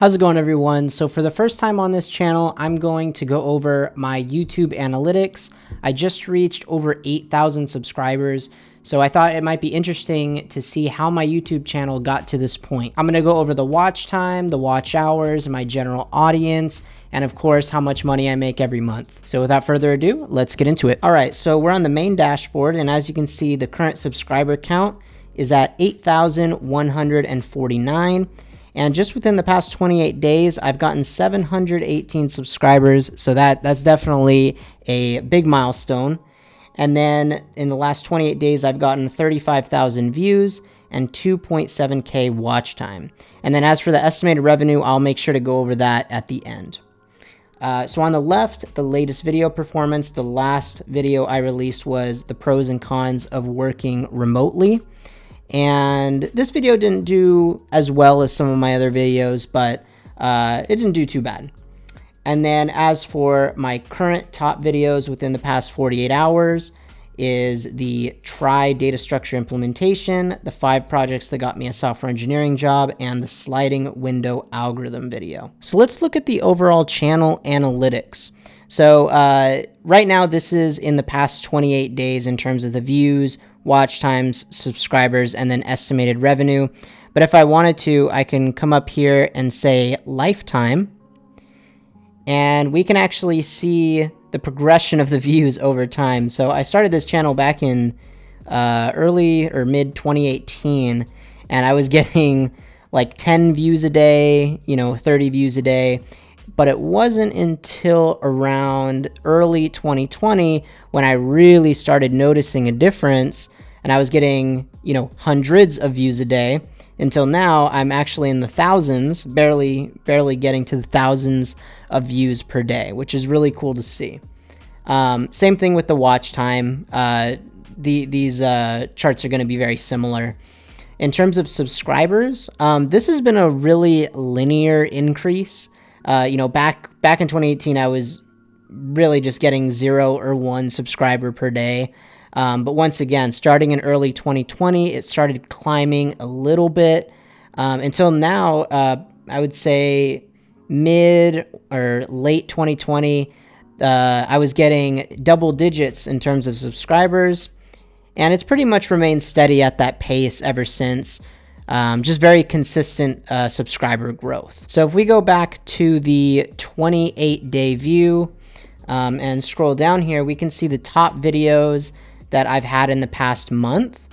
How's it going, everyone? So for the first time on this channel, I'm going to go over my YouTube analytics. I just reached over 8,000 subscribers, so I thought it might be interesting to see how my YouTube channel got to this point. I'm going to go over the watch time, the watch hours, my general audience, and of course, how much money I make every month. So without further ado, let's get into it. All right, so we're on the main dashboard, and as you can see, the current subscriber count is at 8,149. And just within the past 28 days, I've gotten 718 subscribers. So that's definitely a big milestone. And then in the last 28 days, I've gotten 35,000 views and 2.7K watch time. And then as for the estimated revenue, I'll make sure to go over that at the end. So on the left, the latest video performance. The last video I released was the pros and cons of working remotely. And this video didn't do as well as some of my other videos, but it didn't do too bad. And then as for my current top videos within the past 48 hours is the try data structure implementation, the 5 projects that got me a software engineering job, and the sliding window algorithm video. So let's look at the overall channel analytics. So right now, this is in the past 28 days in terms of the views, watch times, subscribers, and then estimated revenue. But if I wanted to, I can come up here and say lifetime, and we can actually see the progression of the views over time. So I started this channel back in early or mid 2018, and I was getting like 10 views a day, 30 views a day. But it wasn't until around early 2020 when I really started noticing a difference, and I was getting, hundreds of views a day. Until now, I'm actually in the thousands, barely getting to the thousands of views per day, which is really cool to see. Same thing with the watch time. These charts are going to be very similar. In terms of subscribers, this has been a really linear increase. Back in 2018, I was really just getting 0 or 1 subscriber per day. But once again, starting in early 2020, it started climbing a little bit until now. I would say mid or late 2020, I was getting double digits in terms of subscribers, and it's pretty much remained steady at that pace ever since. Just very consistent subscriber growth. So if we go back to the 28-day view and scroll down here, we can see the top videos that I've had in the past month.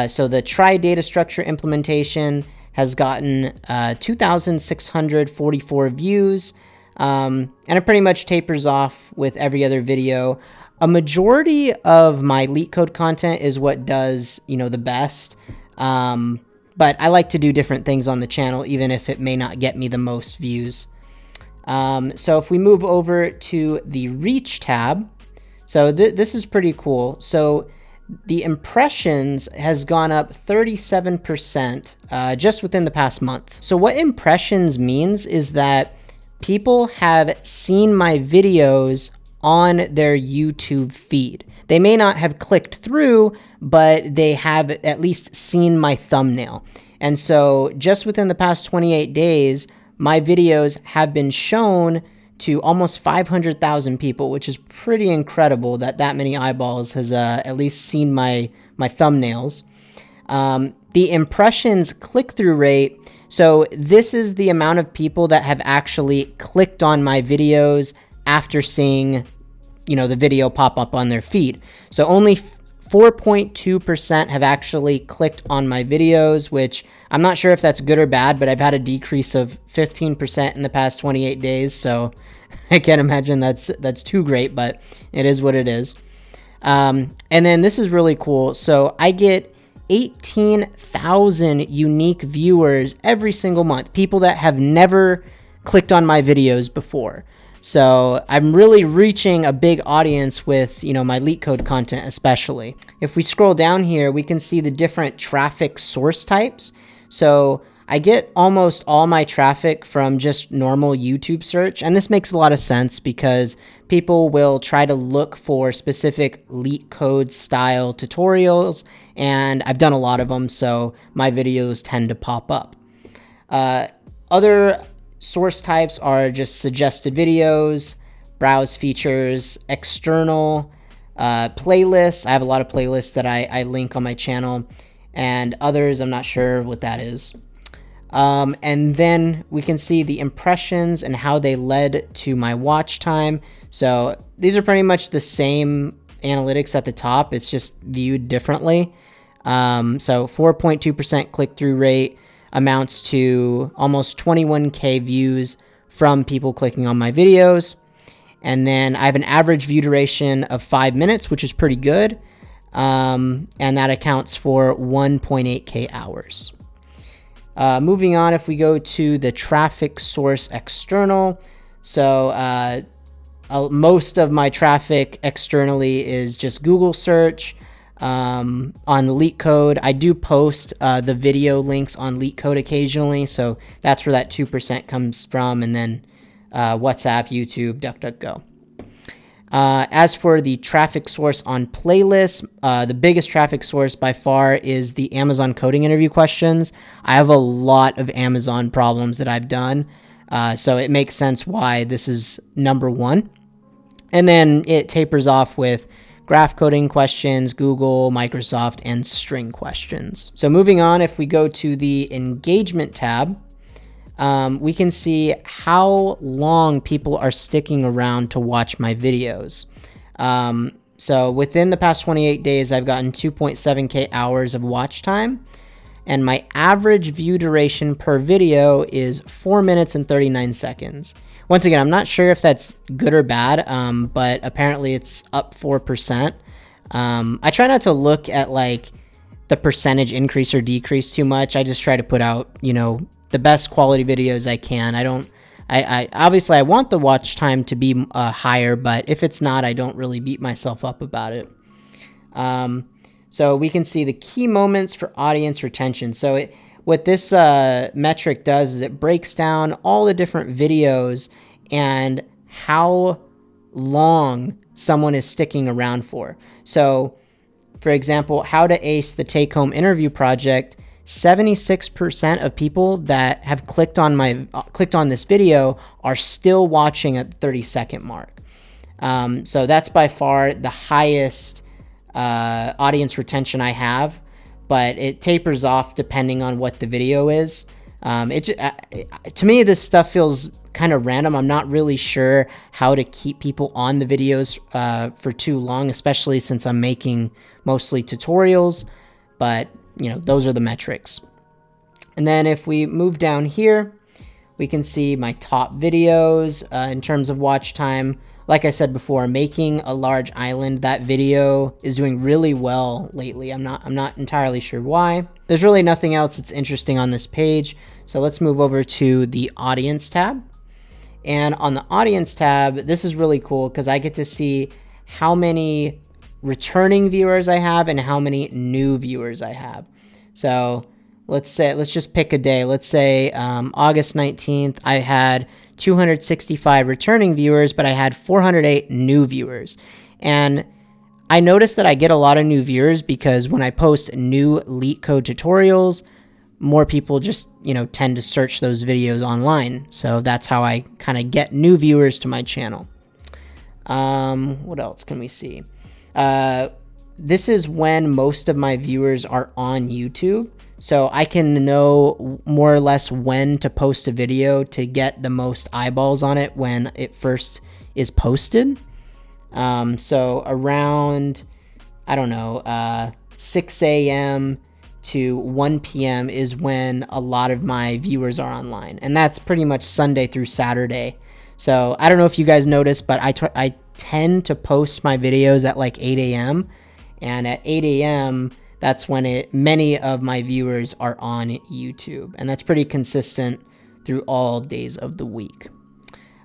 So the try data structure implementation has gotten 2,644 views, and it pretty much tapers off with every other video. A majority of my LeetCode content is what does, the best. But I like to do different things on the channel, even if it may not get me the most views. So if we move over to the reach tab, so this is pretty cool. So the impressions has gone up 37% just within the past month. So what impressions means is that people have seen my videos on their YouTube feed. They may not have clicked through, but they have at least seen my thumbnail. And so just within the past 28 days, my videos have been shown to almost 500,000 people, which is pretty incredible that many eyeballs has at least seen my thumbnails. The impressions click-through rate, so this is the amount of people that have actually clicked on my videos after seeing the video pop up on their feed. So only 4.2% have actually clicked on my videos, which I'm not sure if that's good or bad, but I've had a decrease of 15% in the past 28 days. So I can't imagine that's too great, but it is what it is. And then this is really cool. So I get 18,000 unique viewers every single month, people that have never clicked on my videos before. So I'm really reaching a big audience with, my LeetCode content especially. If we scroll down here, we can see the different traffic source types. So I get almost all my traffic from just normal YouTube search. And this makes a lot of sense because people will try to look for specific LeetCode style tutorials. And I've done a lot of them, so my videos tend to pop up. Other Source types are just suggested videos, browse features, external, playlists. I have a lot of playlists that I link on my channel, and others I'm not sure what that is. And then we can see the impressions and how they led to my watch time. So these are pretty much the same analytics at the top. It's just viewed differently. So 4.2% click-through rate amounts to almost 21K views from people clicking on my videos. And then I have an average view duration of 5 minutes, which is pretty good. And that accounts for 1.8K hours. Moving on, if we go to the traffic source external, so most of my traffic externally is just Google search. On LeetCode, I do post the video links on LeetCode occasionally, so that's where that 2% comes from, and then WhatsApp, YouTube, DuckDuckGo. As for the traffic source on playlists, the biggest traffic source by far is the Amazon coding interview questions. I have a lot of Amazon problems that I've done, so it makes sense why this is number one. And then it tapers off with graph coding questions, Google, Microsoft, and string questions. So moving on, if we go to the engagement tab, we can see how long people are sticking around to watch my videos. So within the past 28 days, I've gotten 2.7K hours of watch time, and my average view duration per video is 4 minutes and 39 seconds. Once again, I'm not sure if that's good or bad, but apparently it's up 4%. I try not to look at like the percentage increase or decrease too much. I just try to put out, the best quality videos I can. I obviously I want the watch time to be higher, but if it's not, I don't really beat myself up about it. So we can see the key moments for audience retention. So what this metric does is it breaks down all the different videos and how long someone is sticking around for. So, for example, how to ace the take-home interview project, 76% of people that have clicked on this video are still watching at the 30-second mark. So that's by far the highest audience retention I have, but it tapers off depending on what the video is. To me, this stuff feels kind of random. I'm not really sure how to keep people on the videos for too long, especially since I'm making mostly tutorials, but those are the metrics. And then if we move down here, we can see my top videos in terms of watch time. Like I said before, Making a Large Island, that video is doing really well lately. I'm not entirely sure why. There's really nothing else that's interesting on this page. So let's move over to the audience tab. And on the audience tab, this is really cool because I get to see how many returning viewers I have and how many new viewers I have. So let's just pick a day. Let's say August 19th, I had 265 returning viewers, but I had 408 new viewers. And I noticed that I get a lot of new viewers because when I post new LeetCode tutorials, more people just, tend to search those videos online. So that's how I kind of get new viewers to my channel. What else can we see? This is when most of my viewers are on YouTube. So I can know more or less when to post a video to get the most eyeballs on it when it first is posted. So around, 6 a.m. to 1 p.m. is when a lot of my viewers are online. And that's pretty much Sunday through Saturday. So I don't know if you guys noticed, but I tend to post my videos at like 8 a.m. And at 8 a.m., that's when many of my viewers are on YouTube. And that's pretty consistent through all days of the week.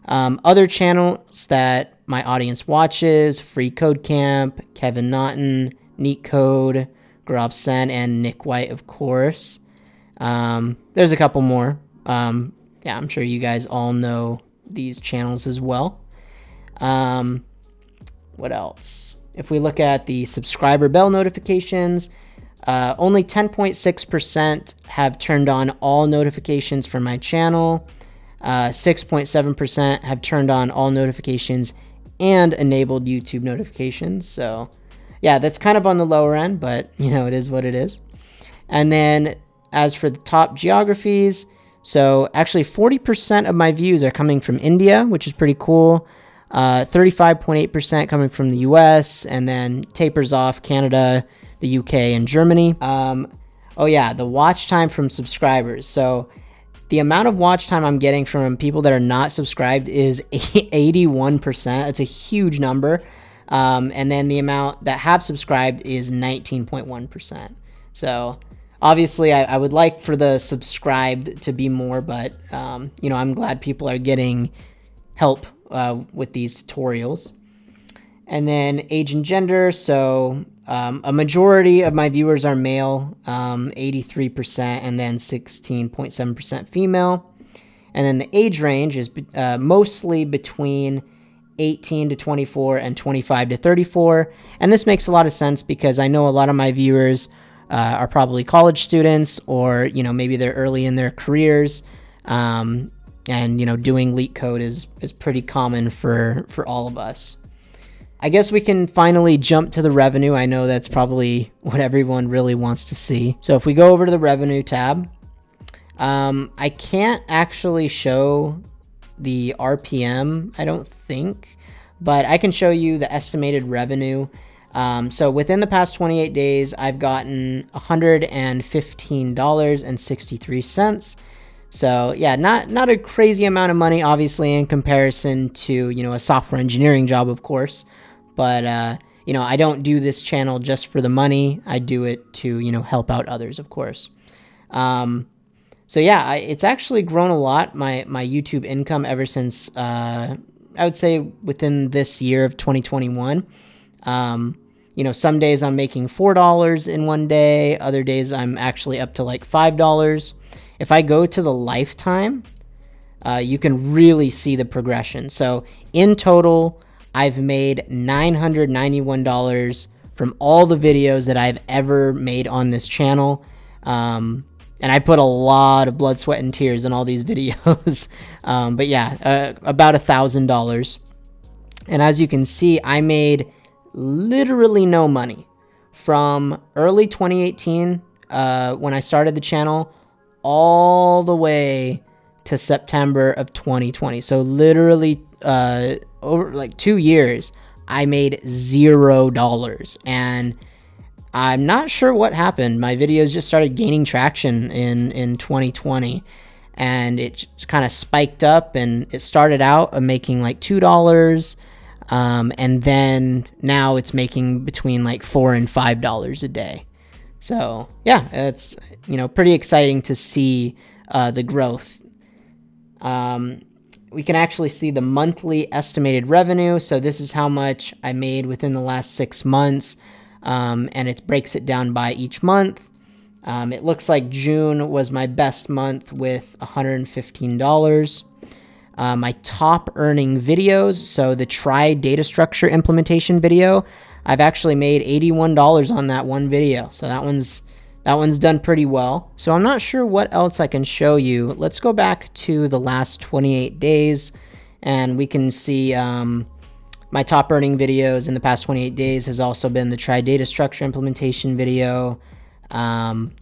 Other channels that my audience watches, Free Code Camp, Kevin Naughton, NeetCode, Gaurav Sen, and Nick White, of course. There's a couple more. I'm sure you guys all know these channels as well. What else? If we look at the subscriber bell notifications, only 10.6% have turned on all notifications for my channel. 6.7% have turned on all notifications and enabled YouTube notifications. So yeah, that's kind of on the lower end, but it is what it is. And then as for the top geographies, so actually 40% of my views are coming from India, which is pretty cool. 35.8% coming from the US, and then tapers off Canada, the UK, and Germany. Oh yeah, the watch time from subscribers. So the amount of watch time I'm getting from people that are not subscribed is 81%. It's a huge number. And then the amount that have subscribed is 19.1%. So obviously I would like for the subscribed to be more, but I'm glad people are getting help with these tutorials. And then age and gender. So a majority of my viewers are male, 83%, and then 16.7% female. And then the age range is mostly between 18 to 24 and 25 to 34. And this makes a lot of sense because I know a lot of my viewers are probably college students, or maybe they're early in their careers. And doing LeetCode is pretty common for all of us. I guess we can finally jump to the revenue. I know that's probably what everyone really wants to see. So if we go over to the revenue tab, I can't actually show the RPM, I don't think, but I can show you the estimated revenue. So within the past 28 days, I've gotten $115.63. So yeah, not a crazy amount of money, obviously, in comparison to, a software engineering job, of course. But, I don't do this channel just for the money. I do it to, help out others, of course. So yeah, it's actually grown a lot, my YouTube income, ever since, I would say within this year of 2021. Some days I'm making $4 in one day. Other days I'm actually up to like $5. If I go to the lifetime, you can really see the progression. So in total, I've made $991 from all the videos that I've ever made on this channel. And I put a lot of blood, sweat, and tears in all these videos. But yeah, about $1,000. And as you can see, I made literally no money from early 2018, when I started the channel, all the way to September of 2020. So literally over like 2 years, I made $0. And I'm not sure what happened. My videos just started gaining traction in 2020, and it kind of spiked up, and it started out making like $2. And then now it's making between like $4 and $5 a day. So yeah, it's, pretty exciting to see the growth. We can actually see the monthly estimated revenue. So this is how much I made within the last 6 months. And it breaks it down by each month. It looks like June was my best month with $115. My top earning videos, so the try data structure implementation video, I've actually made $81 on that one video. So that one's done pretty well. So I'm not sure what else I can show you. Let's go back to the last 28 days, and we can see my top earning videos in the past 28 days has also been the try data structure implementation video,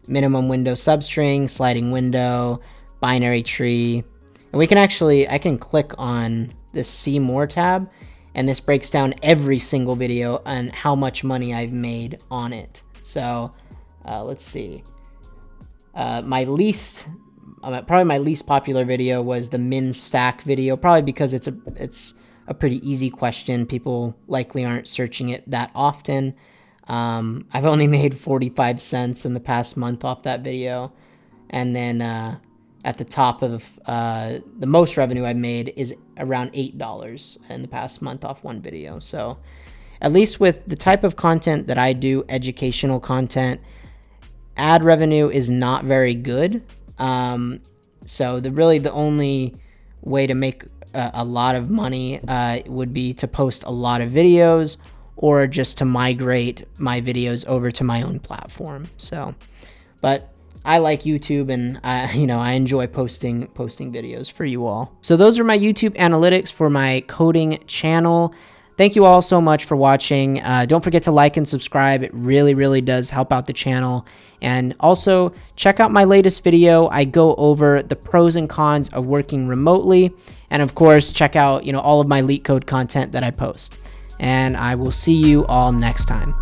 minimum window substring, sliding window, binary tree. And we can actually, I can click on this see more tab, and this breaks down every single video and how much money I've made on it. So let's see. Probably my least popular video was the min stack video, probably because it's a pretty easy question. People likely aren't searching it that often. I've only made 45 cents in the past month off that video. And then at the top of the most revenue I've made is around $8 in the past month off one video. So at least with the type of content that I do, educational content, ad revenue is not very good. So the only way to make a lot of money would be to post a lot of videos, or just to migrate my videos over to my own platform. So, but I like YouTube, and I enjoy posting videos for you all. So those are my YouTube analytics for my coding channel. Thank you all so much for watching. Don't forget to like and subscribe. It really, really does help out the channel. And also check out my latest video. I go over the pros and cons of working remotely. And of course, check out, all of my LeetCode content that I post. And I will see you all next time.